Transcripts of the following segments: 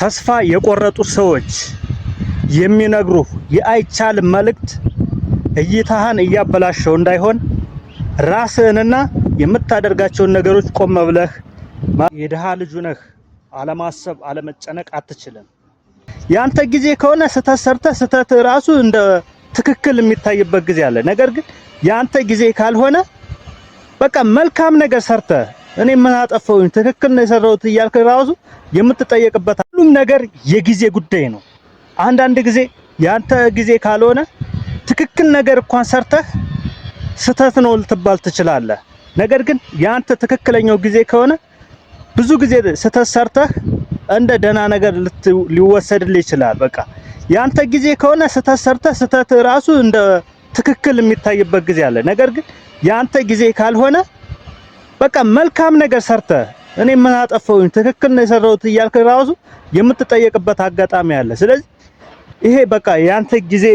ተስፋ የቆረጡ ሰዎች የሚነግሩህ የአይቻልም መልእክት እይታህን እያበላሸው እንዳይሆን ራስህንና የምታደርጋቸውን ነገሮች ቆም ብለህ የድሃ ልጅ ነህ አለማሰብ አለመጨነቅ አትችልም። ያንተ ጊዜ ከሆነ ስተት ሰርተህ ስተት ራሱ እንደ ትክክል የሚታይበት ጊዜ አለ። ነገር ግን ያንተ ጊዜ ካልሆነ በቃ መልካም ነገር ሰርተህ እኔ ምን አጠፋሁኝ ትክክል ነው የሰራሁት እያልክ ራሱ የምትጠየቅበት ሁሉም ነገር የጊዜ ጉዳይ ነው። አንዳንድ ጊዜ ያንተ ጊዜ ካልሆነ ትክክል ነገር እንኳን ሰርተህ ስተት ነው ልትባል ትችላለህ። ነገር ግን ያንተ ትክክለኛው ጊዜ ከሆነ ብዙ ጊዜ ስተት ሰርተህ እንደ ደና ነገር ሊወሰድልህ ይችላል። በቃ ያንተ ጊዜ ከሆነ ስተት ሰርተህ ስተት ራሱ እንደ ትክክል የሚታይበት ጊዜ አለ። ነገር ግን ያንተ ጊዜ ካልሆነ በቃ መልካም ነገር ሰርተህ እኔ ምን አጠፋሁኝ ትክክል ነው የሰራሁት እያልክ ራሱ የምትጠየቅበት አጋጣሚ አለ። ስለዚህ ይሄ በቃ ያንተ ጊዜ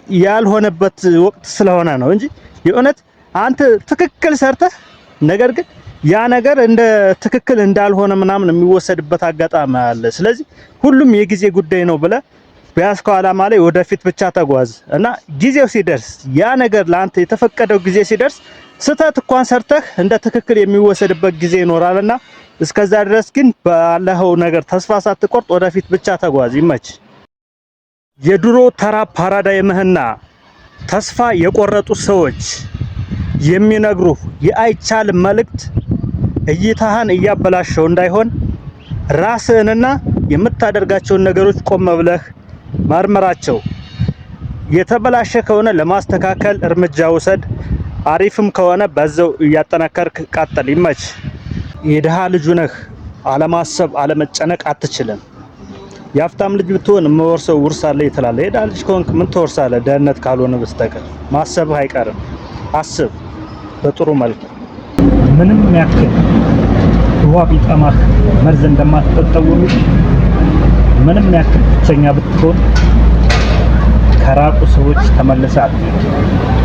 ያልሆነበት ወቅት ስለሆነ ነው እንጂ የእውነት አንተ ትክክል ሰርተህ ነገር ግን ያ ነገር እንደ ትክክል እንዳልሆነ ምናምን የሚወሰድበት አጋጣሚ አለ። ስለዚህ ሁሉም የጊዜ ጉዳይ ነው ብለህ በያዝከው ዓላማ ላይ ወደፊት ብቻ ተጓዝ እና ጊዜው ሲደርስ ያ ነገር ለአንተ የተፈቀደው ጊዜ ሲደርስ ስተት እንኳን ሰርተህ እንደ ትክክል የሚወሰድበት ጊዜ ይኖራልና እስከዛ ድረስ ግን ባለኸው ነገር ተስፋ ሳትቆርጥ ወደፊት ብቻ ተጓዝ። ይመች። የድሮ ተራ ፓራዳይምህና ተስፋ የቆረጡ ሰዎች የሚነግሩህ የአይቻልም መልእክት እይታህን እያበላሸው እንዳይሆን ራስህንና የምታደርጋቸውን ነገሮች ቆም ብለህ መርምራቸው። የተበላሸ ከሆነ ለማስተካከል እርምጃ ውሰድ። አሪፍም ከሆነ በዛው እያጠናከርክ ቀጥል። ይመች። የድሃ ልጅ ነህ አለማሰብ አለመጨነቅ አትችልም። የሀብታም ልጅ ብትሆን የምወርሰው ውርስ አለ ትላለህ። የድሃ ልጅ ከሆንክ ምን ትወርሳለህ? ደህንነት ካልሆነ በስተቀር ማሰብህ አይቀርም። አስብ በጥሩ መልኩ። ምንም ያክል ውሃ ቢጠማህ መርዝ እንደማትጠጣው ምንም ያክል ብቸኛ ብትሆን ከራቁ ሰዎች ተመልሰህ አትሄድ።